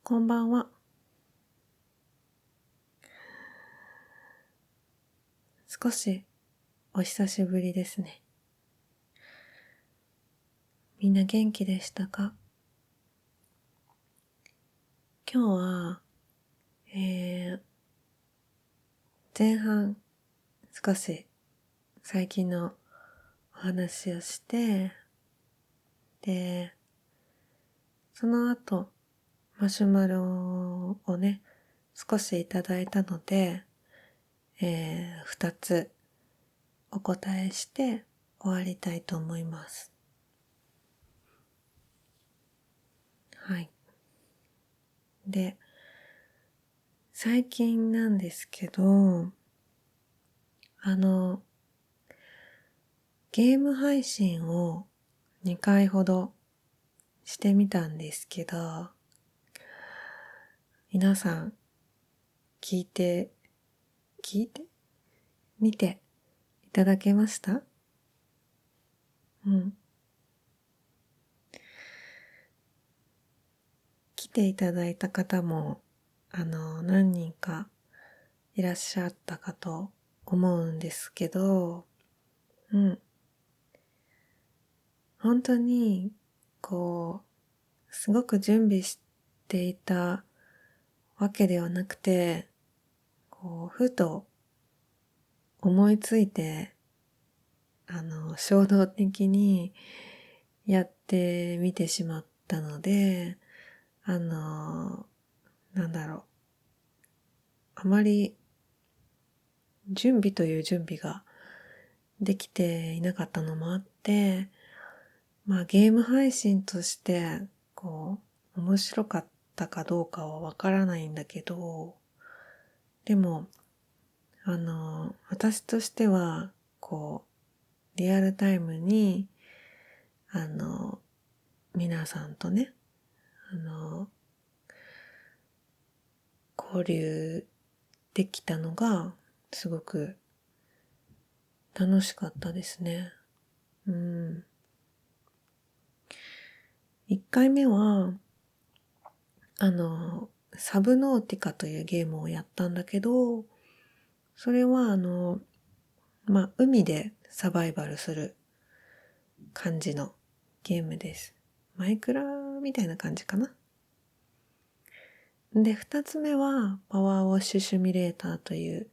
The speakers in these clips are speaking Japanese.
こんばんは。少しお久しぶりですね。みんな元気でしたか？今日は、前半少し最近のお話をして、で、その後マシュマロをね、少しいただいたので、2つお答えして終わりたいと思います。はい。で、最近なんですけど、ゲーム配信を2回ほどしてみたんですけど、皆さん聞いて見ていただけました？うん。来ていただいた方も、何人かいらっしゃったかと思うんですけど、うん。本当に、すごく準備していたわけではなくて、ふと思いついて、衝動的にやってみてしまったので、あの、なんだろう。あまり準備という準備ができていなかったのもあって、ゲーム配信として、面白かったかどうかはわからないんだけど、でも、私としては、リアルタイムに、あの、皆さんとね、あの、交流できたのが、すごく楽しかったですね。うん。1回目は、サブノーティカというゲームをやったんだけど、それは海でサバイバルする感じのゲームです。マイクラみたいな感じかな。で、2つ目はパワーウォッシュシミュレーターという、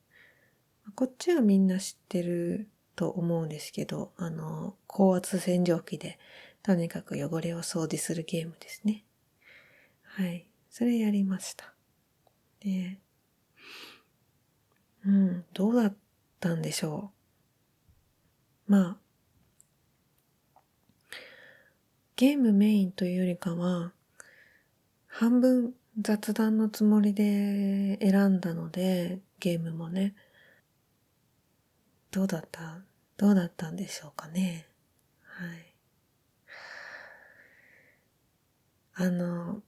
こっちはみんな知ってると思うんですけど、高圧洗浄機でとにかく汚れを掃除するゲームですね。はい。それやりました。で、どうだったんでしょう。ゲームメインというよりかは、半分雑談のつもりで選んだので、ゲームもね、どうだったどうだったんでしょうかね。はい。あの、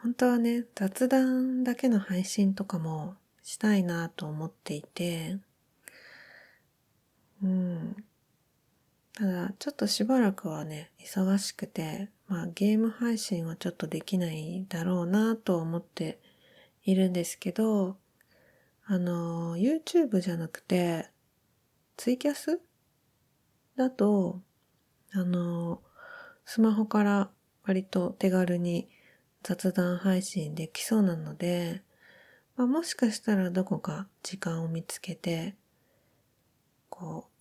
本当はね、雑談だけの配信とかもしたいなと思っていて、うん。ただ、ちょっとしばらくはね、忙しくて、ゲーム配信はちょっとできないだろうなと思っているんですけど、YouTube じゃなくて、ツイキャスだと、あの、スマホから割と手軽に雑談配信できそうなので、もしかしたらどこか時間を見つけて、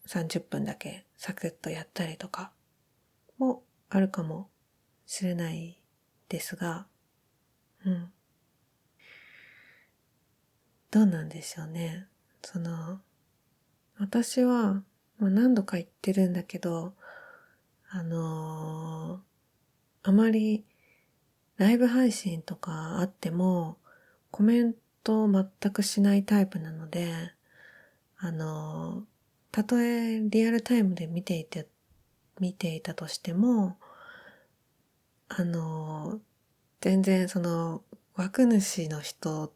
30分だけサクッとやったりとかもあるかもしれないですが、うん。どうなんでしょうね。私は、何度か言ってるんだけど、あまりライブ配信とかあってもコメントを全くしないタイプなので、たとえリアルタイムで見ていたとしても、あの、全然枠主の人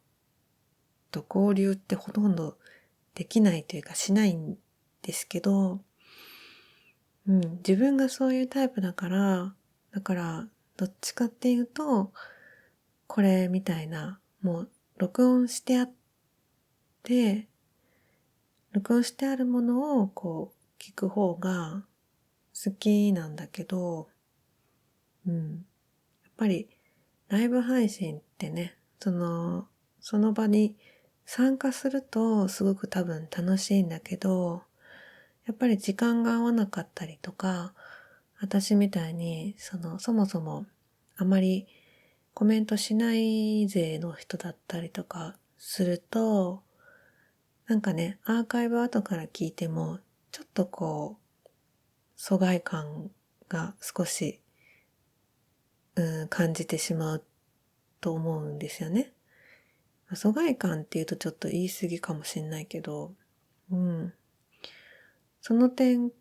と交流ってほとんどできないというかしないんですけど、自分がそういうタイプだから、どっちかっていうと、これみたいな、もう録音してあって、録音してあるものを聞く方が好きなんだけど、やっぱりライブ配信ってね、その場に参加するとすごく多分楽しいんだけど、やっぱり時間が合わなかったりとか、私みたいに、そもそもあまりコメントしない勢の人だったりとかすると、なんかね、アーカイブ後から聞いても、ちょっと疎外感が少し、感じてしまうと思うんですよね。疎外感っていうとちょっと言い過ぎかもしれないけど、うん。その点、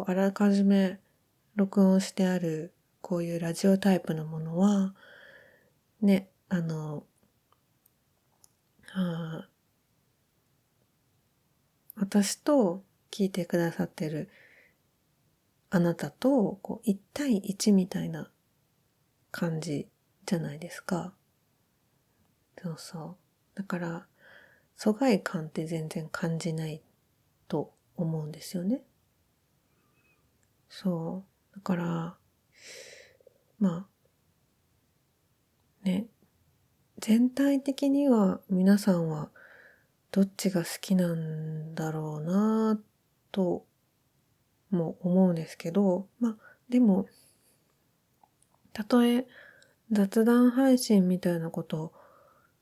あらかじめ録音してある、こういうラジオタイプのものは、ね、あ私と聞いてくださってるあなたと、一対一みたいな感じじゃないですか。そうそう。だから、疎外感って全然感じないと思うんですよね。そう。だから、まあね、全体的には皆さんはどっちが好きなんだろうなとも思うんですけど、でも、たとえ雑談配信みたいなことを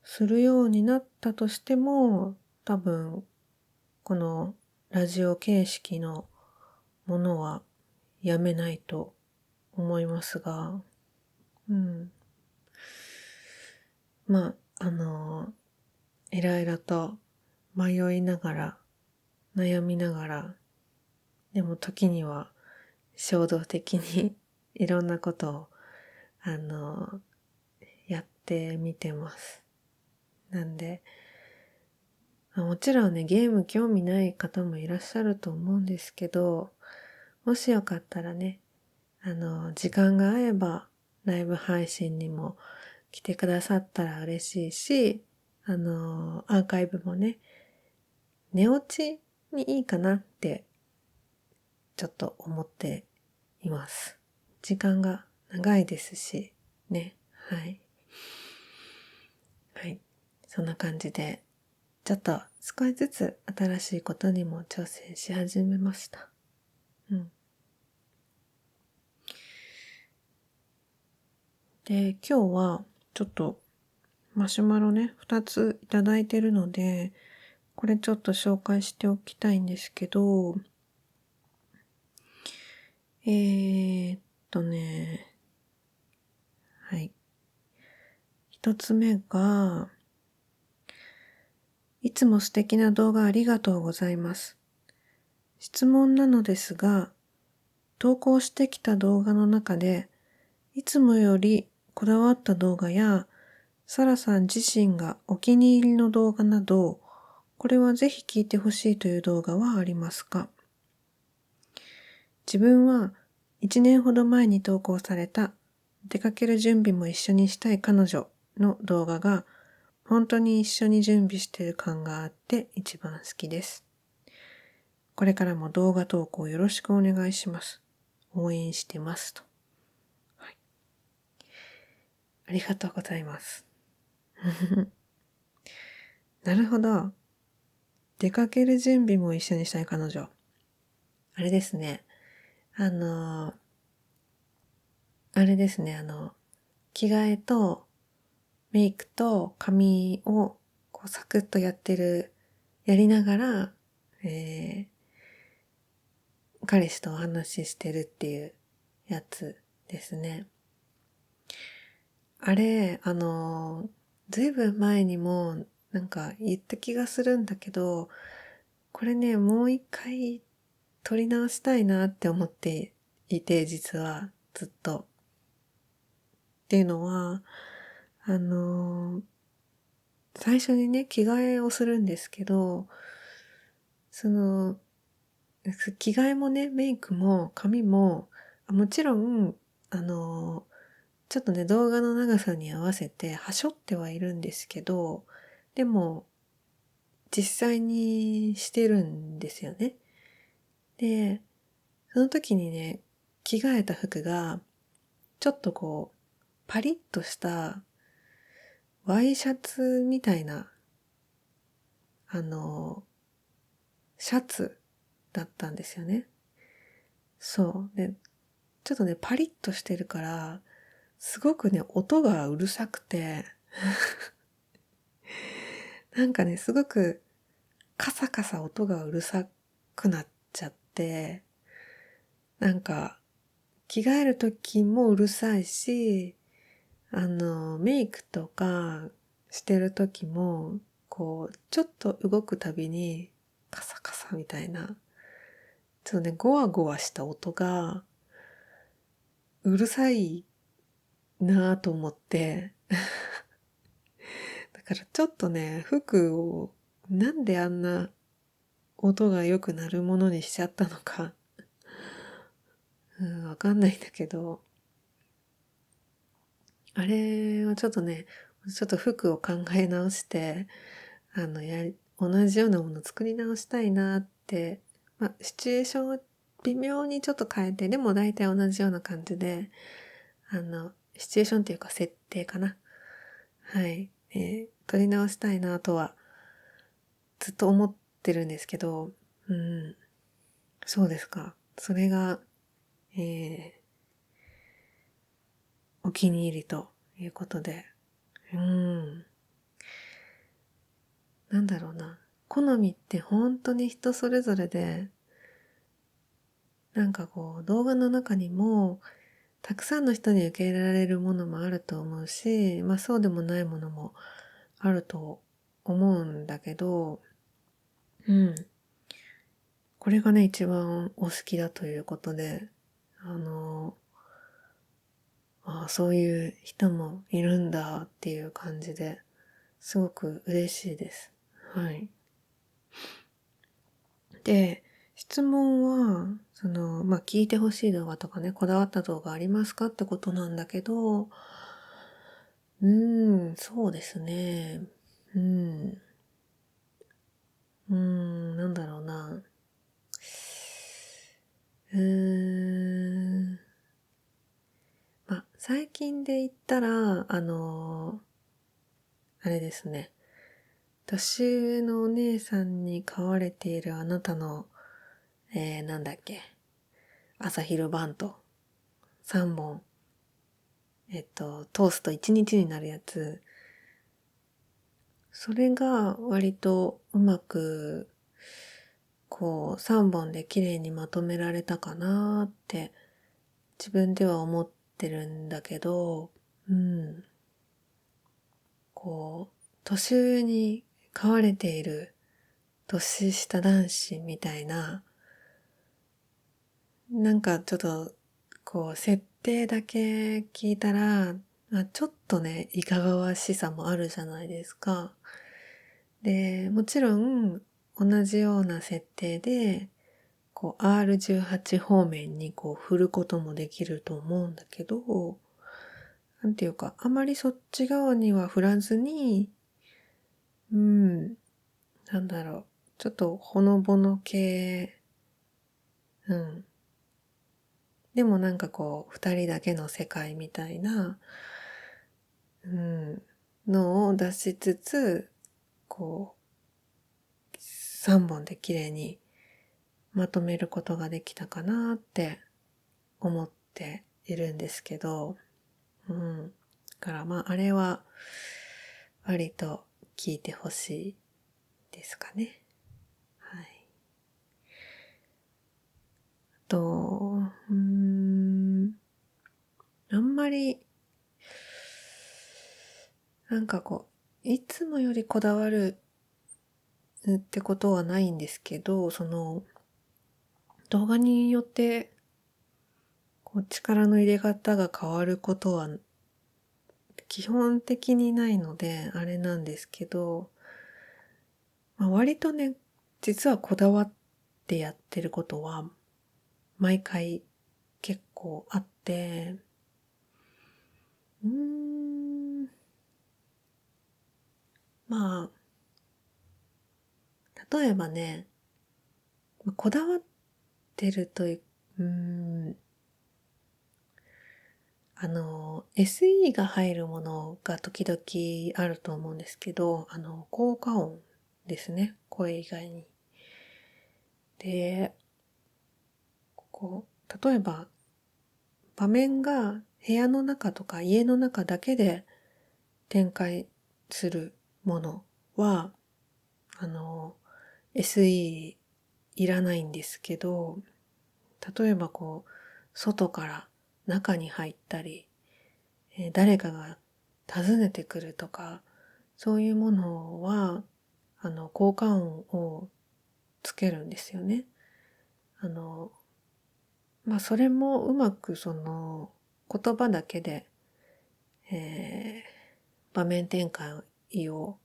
するようになったとしても、多分、このラジオ形式のものはやめないと思いますが、うん。いろいろと迷いながら、悩みながら、でも時には衝動的にいろんなことを、あの、やってみてます。なんで、もちろんね、ゲーム興味ない方もいらっしゃると思うんですけど、もしよかったらね、時間が合えばライブ配信にも来てくださったら嬉しいし、アーカイブもね、寝落ちにいいかなってちょっと思っています。時間が長いですし、ね。はい。はい。そんな感じで、ちょっと少しずつ新しいことにも挑戦し始めました。うん。で、今日はちょっとマシュマロね、2ついただいてるので、これちょっと紹介しておきたいんですけど、えーっね、はい。一つ目が、いつも素敵な動画ありがとうございます。質問なのですが、投稿してきた動画の中で、いつもよりこだわった動画や、サラさん自身がお気に入りの動画など、これはぜひ聞いてほしいという動画はありますか？自分は1年ほど前に投稿された出かける準備も一緒にしたい彼女の動画が本当に一緒に準備している感があって一番好きです。これからも動画投稿よろしくお願いします。応援してますと。はい、ありがとうございます。なるほど。出かける準備も一緒にしたい彼女。あれですね。あの、あれですね。着替えとメイクと髪をサクッとやりながら、え彼氏とお話ししてるっていうやつですね。あれ、ずいぶん前にもなんか言った気がするんだけど、これね、もう一回撮り直したいなって思っていて、実はずっと。っていうのは、あの、最初にね、着替えをするんですけど、その、着替えもね、メイクも髪も、もちろん、あの、ちょっとね、動画の長さに合わせて、はしょってはいるんですけど、でも、実際にしてるんですよね。で、その時にね、着替えた服が、ちょっとこう、パリッとしたワイシャツみたいな、あの、シャツだったんですよね。そう。で、ちょっとね、パリッとしてるから、すごくね、音がうるさくて、なんかね、すごくカサカサ音がうるさくなっちゃって、なんか、着替える時もうるさいし、メイクとかしてる時も、こう、ちょっと動くたびにカサカサみたいな、ちょっとね、ゴワゴワした音がうるさいなぁと思って、だからちょっとね、服をなんであんな音が良くなるものにしちゃったのか、わかんないんだけど、あれはちょっとね、ちょっと服を考え直して、同じようなものを作り直したいなって、まあ、シチュエーションを微妙にちょっと変えて、でも大体同じような感じで、シチュエーションっていうか設定かな。はい。撮り直したいなとは、ずっと思ってるんですけど、うん。そうですか。それが、お気に入りということで。うん。なんだろうな。好みって本当に人それぞれで、なんかこう、動画の中にも、たくさんの人に受け入れられるものもあると思うし、まあそうでもないものもあると思うんだけど、うん。これがね、一番お好きだということで、あの、そういう人もいるんだっていう感じで、すごく嬉しいです。はい。で、質問は、まあ、聞いてほしい動画とかね、こだわった動画ありますかってことなんだけど、そうですね。うん。なんだろうな。うーん。まあ、最近で言ったら、あれですね。年上のお姉さんに飼われているあなたの、なんだっけ。朝昼晩と3本、トースト1日になるやつ。それが割とうまく、こう、3本で綺麗にまとめられたかなって自分では思ってるんだけど、うん。こう、年上に飼われている年下男子みたいな、なんかちょっと、こう、設定だけ聞いたら、ちょっとね、いかがわしさもあるじゃないですか。で、もちろん、同じような設定で、こう、R18 方面にこう、振ることもできると思うんだけど、なんていうか、あまりそっち側には振らずに、うん、なんだろう、ちょっとほのぼの系、うん。でもなんかこう、二人だけの世界みたいな、うん、のを出しつつ、こう、三本で綺麗にまとめることができたかなって思っているんですけど、うん。だからまあ、あれは割と聞いてほしいですかね。はい。あんまり、なんかこう、いつもよりこだわるってことはないんですけど、動画によってこう力の入れ方が変わることは基本的にないので、あれなんですけど、まあ、割とね、実はこだわってやってることは毎回結構あって、例えばね、こだわってるという、SE が入るものが時々あると思うんですけど、効果音ですね。声以外に。で、例えば、場面が部屋の中とか家の中だけで展開するものは、SE いらないんですけど、例えば外から中に入ったり、誰かが訪ねてくるとか、そういうものは、効果音をつけるんですよね。それもうまく言葉だけで、場面転換を、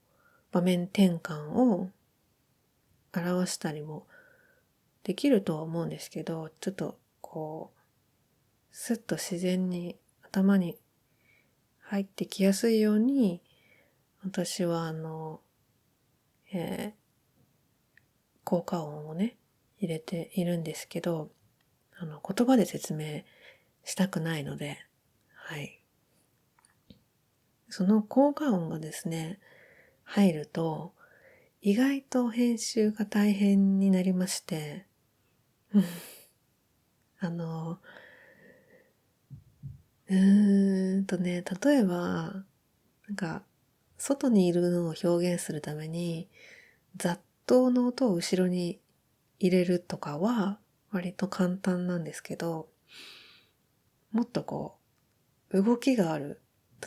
場面転換を表したりもできるとは思うんですけど、ちょっとスッと自然に頭に入ってきやすいように、私は効果音をね、入れているんですけど、言葉で説明したくないので、はい。その効果音がですね、入ると、意外と編集が大変になりまして、あの、例えば、外にいるのを表現するために、雑踏の音を後ろに入れるとかは、割と簡単なんですけど、もっと動きがある。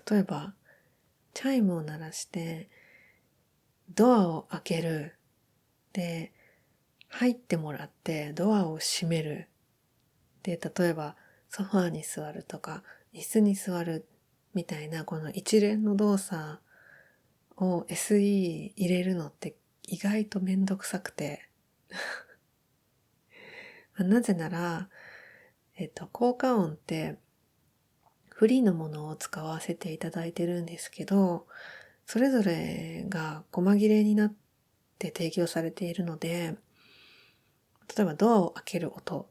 例えば、チャイムを鳴らして、ドアを開ける。で、入ってもらってドアを閉める。で、例えばソファーに座るとか、椅子に座るみたいなこの一連の動作を SE 入れるのって意外とめんどくさくて。なぜなら、効果音ってフリーのものを使わせていただいてるんですけど、それぞれが細切れになって提供されているので、例えばドアを開ける音、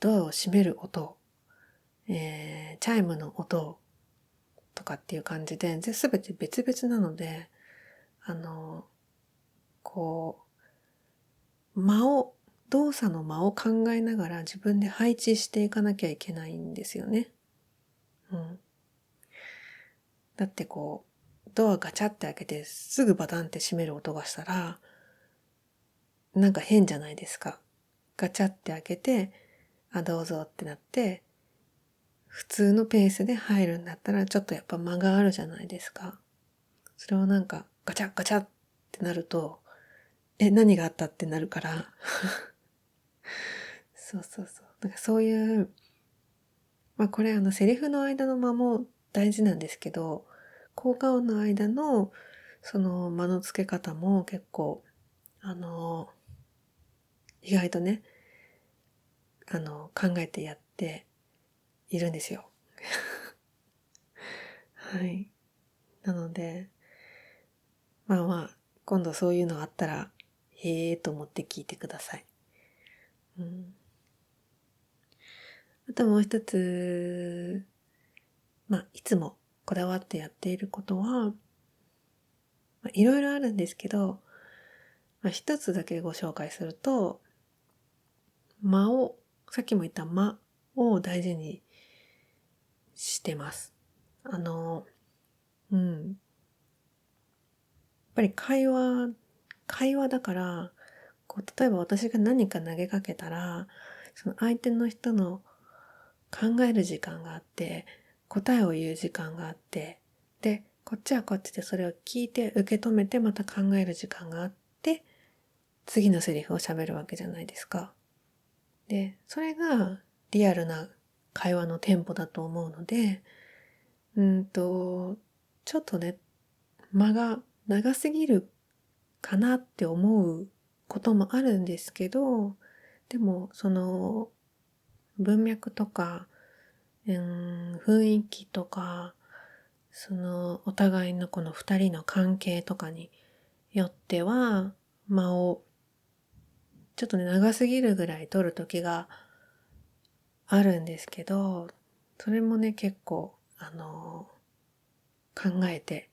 ドアを閉める音、チャイムの音とかっていう感じで、すべて別々なので、あの、こ動作の間を考えながら自分で配置していかなきゃいけないんですよね。うん。だってドアガチャって開けてすぐバタンって閉める音がしたら、なんか変じゃないですか。ガチャって開けて、どうぞってなって、普通のペースで入るんだったらちょっとやっぱ間があるじゃないですか。それをガチャガチャってなると、何があったってなるから。そうそうそう。そういう、これセリフの間の間も大事なんですけど、効果音の間のその間の付け方も結構、意外とね、考えてやっているんですよ。はい。なので、今度そういうのあったら、へえーと思って聞いてください。うん、あともう一つ、いつもこだわってやっていることは、いろいろあるんですけど、一つだけご紹介すると、さっきも言った間を大事にしてます。うん。やっぱり会話だから、例えば私が何か投げかけたら、その相手の人の考える時間があって、答えを言う時間があって、で、こっちはこっちでそれを聞いて受け止めてまた考える時間があって、次のセリフを喋るわけじゃないですか。で、それがリアルな会話のテンポだと思うので、ちょっとね、間が長すぎるかなって思うこともあるんですけど、でもその文脈とか、雰囲気とか、そのお互いのこの二人の関係とかによっては間をちょっとね、長すぎるぐらい撮る時があるんですけど、それもね、結構、考えて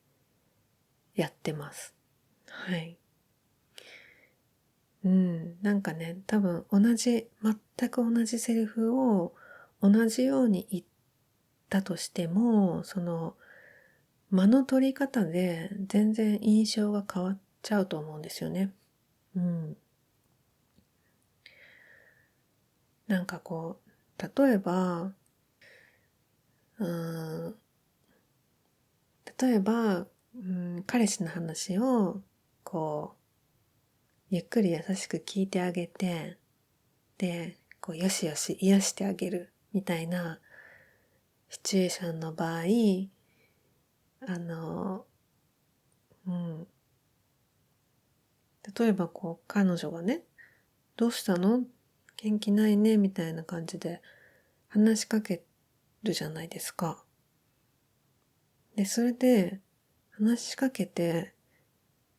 やってます。はい。なんかね、多分全く同じセリフを同じように言ったとしても、その間の取り方で全然印象が変わっちゃうと思うんですよね。うん。なんかこう、例えば、うーん、彼氏の話を、こう、ゆっくり優しく聞いてあげて、で、こう、よしよし癒してあげる、みたいなシチュエーションの場合、あの、うん、例えばこう、彼女がね、どうしたの元気ないね、みたいな感じで話しかけるじゃないですか。で、それで、話しかけて、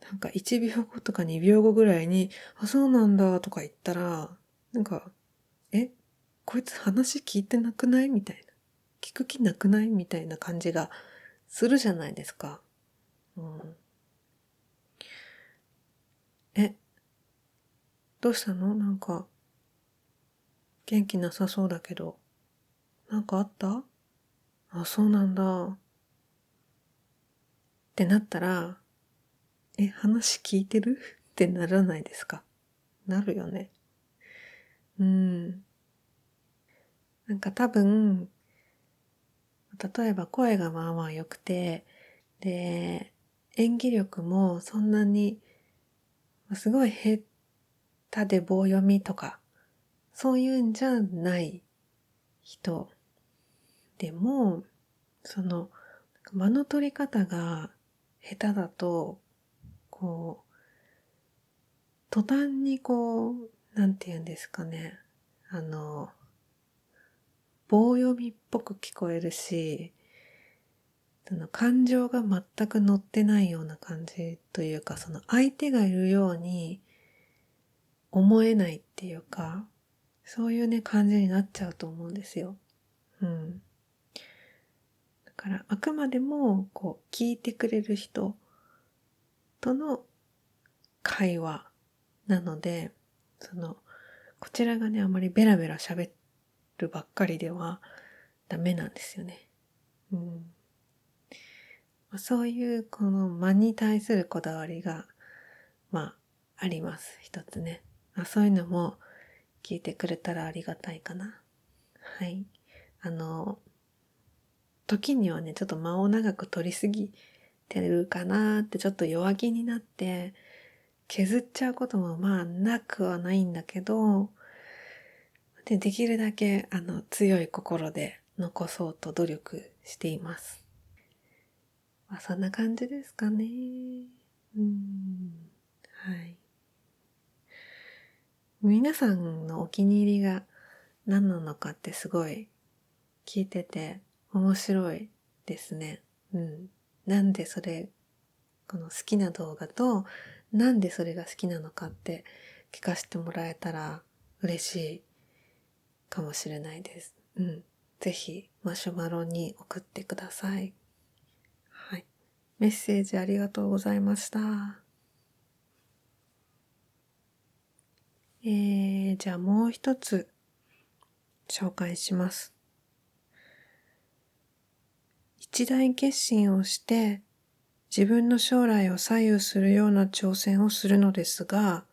なんか1秒後とか2秒後ぐらいに、あ、そうなんだとか言ったら、なんか、え、こいつ話聞いてなくないみたいな。聞く気なくないみたいな感じがするじゃないですか。うん。え、どうしたのなんか、元気なさそうだけど、なんかあった？あ、そうなんだ。ってなったら、話聞いてるってならないですか？なるよね。うん。なんか多分、例えば声がまあまあ良くて、で、演技力もそんなに、すごい下手で棒読みとか、そういうんじゃない人でも、その、間の取り方が下手だと、こう、途端にこう、なんて言うんですかね。棒読みっぽく聞こえるし、その感情が全く乗ってないような感じというか、その相手がいるように思えないっていうか、そういうね、感じになっちゃうと思うんですよ。うん。だからあくまでも、こう、聞いてくれる人との会話なので、こちらがね、あまりベラベラ喋るばっかりではダメなんですよね。うん。そういう、この間に対するこだわりが、まあ、あります。一つね。そういうのも聞いてくれたらありがたいかな。はい。あの、時にはね、ちょっと間を長く取りすぎてるかなってちょっと弱気になって削っちゃうこともまあなくはないんだけど、できるだけ強い心で残そうと努力しています。そんな感じですかね。はい。皆さんのお気に入りが何なのかってすごい聞いてて面白いですね。うん。なんでそれ、この好きな動画と、なんでそれが好きなのかって聞かせてもらえたら嬉しいかもしれないです。うん。ぜひマシュマロに送ってください。はい。メッセージありがとうございました。じゃあもう一つ紹介します。一大決心をして自分の将来を左右するような挑戦をするのですが、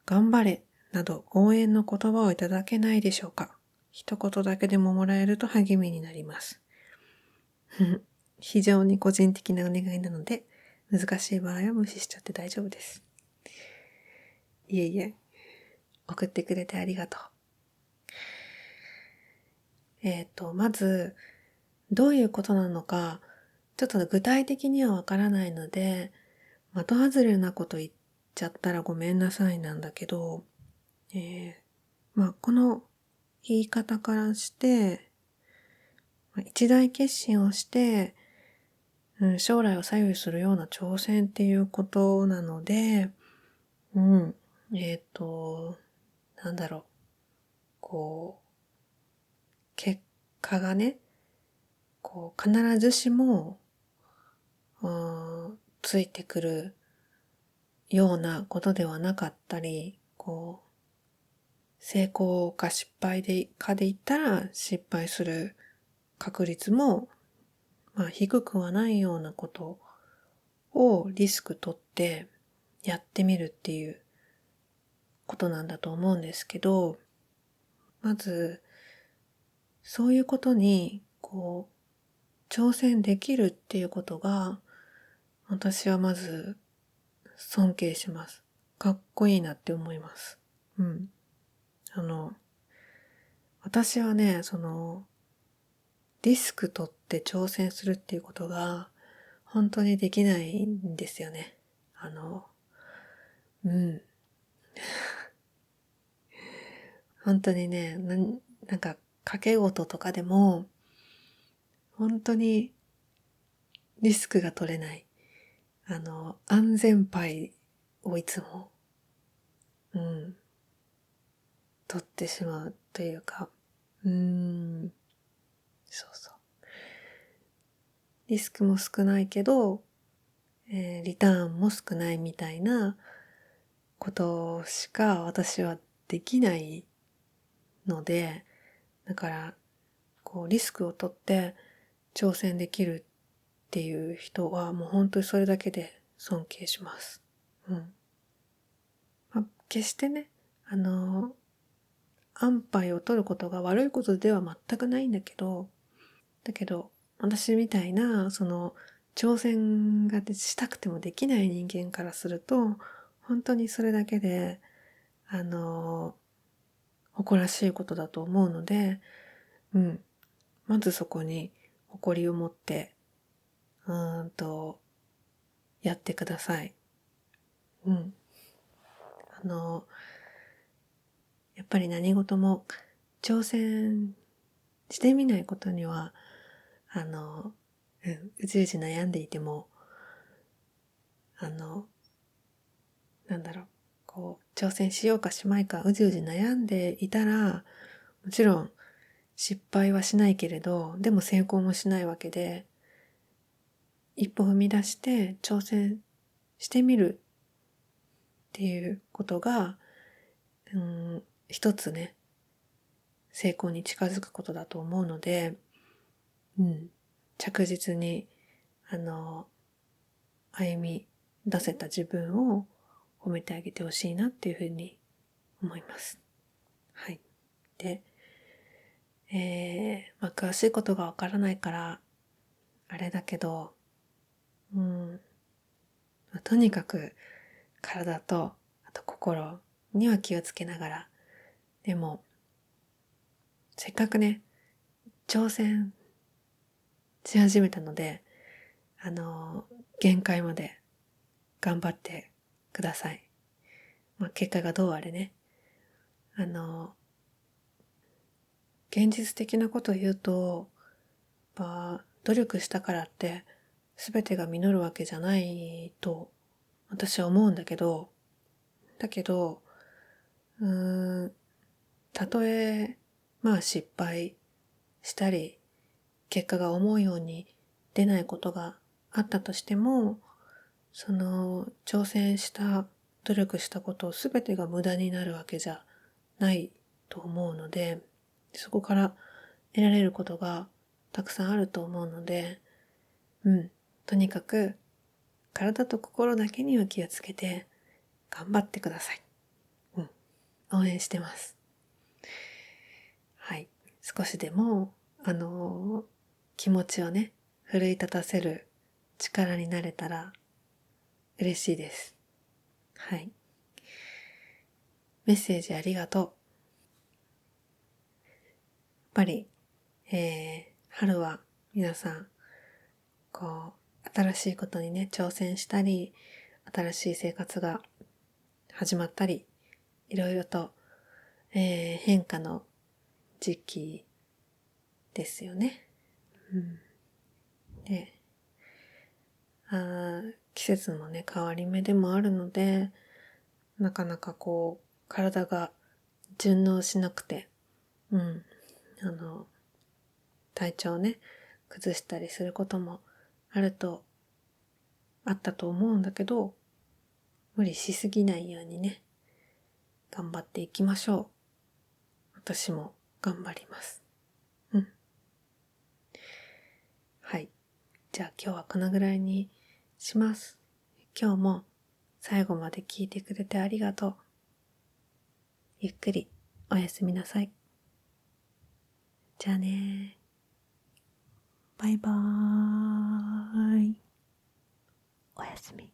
頑張れなど応援の言葉をいただけないでしょうか。一言だけでももらえると励みになります。非常に個人的なお願いなので、難しい場合は無視しちゃって大丈夫です。いえいえ、送ってくれてありがとう。まず、どういうことなのか、ちょっと具体的にはわからないので、的外れなこと言っちゃったらごめんなさいなんだけど、この言い方からして、一大決心をして、将来を左右するような挑戦っていうことなので、うん、なんだろう、こう、結果がね、こう、必ずしも、ついてくるようなことではなかったり、こう、成功か失敗で言ったら失敗する確率も、低くはないようなことをリスク取ってやってみるっていうことなんだと思うんですけど、まず、そういうことに、挑戦できるっていうことが、私はまず尊敬します。かっこいいなって思います。うん。あの、私はね、リスク取って挑戦するっていうことが、本当にできないんですよね。うん。本当にね、なんか、賭け事とかでも、本当にリスクが取れない。安全牌をいつも、うん、取ってしまうというか、そうそう。リスクも少ないけど、リターンも少ないみたいなことしか私はできないので、だから、リスクを取って挑戦できるっていう人はもう本当にそれだけで尊敬します。うん。決してね、安牌を取ることが悪いことでは全くないんだけど、私みたいな、挑戦がしたくてもできない人間からすると、本当にそれだけで、誇らしいことだと思うので、うん。まずそこに誇りを持って、やってください。うん。あの、やっぱり何事も挑戦してみないことには、うじうじ悩んでいても、あの、なんだろう、挑戦しようかしまいかうじうじ悩んでいたら、もちろん失敗はしないけれど、でも成功もしないわけで、一歩踏み出して挑戦してみるっていうことが、一つね、成功に近づくことだと思うので、着実に、歩み出せた自分を褒めてあげてほしいなっていうふうに思います。はい。で、詳しいことがわからないから、あれだけど、とにかく体と、あと心には気をつけながら、でも、せっかくね、挑戦し始めたので、限界まで頑張ってください。結果がどうあれね。現実的なことを言うと、努力したからって全てが実るわけじゃないと私は思うんだけど、だけど、たとえ、失敗したり、結果が思うように出ないことがあったとしても、挑戦した、努力したことを全てが無駄になるわけじゃないと思うので、そこから得られることがたくさんあると思うので、とにかく体と心だけには気をつけて頑張ってください。応援してます。はい。少しでも、気持ちをね、奮い立たせる力になれたら嬉しいです。はい。メッセージありがとう。やっぱり、春は皆さん、新しいことにね、挑戦したり、新しい生活が始まったり、いろいろと、変化の時期ですよね。で、季節のね、変わり目でもあるので、なかなか体が順応しなくて、うん、体調をね、崩したりすることもあったと思うんだけど、無理しすぎないようにね、頑張っていきましょう。私も頑張ります。うん。はい。じゃあ今日はこのぐらいにします。今日も最後まで聞いてくれてありがとう。ゆっくりおやすみなさい。じゃあね。バイバーイ。おやすみ。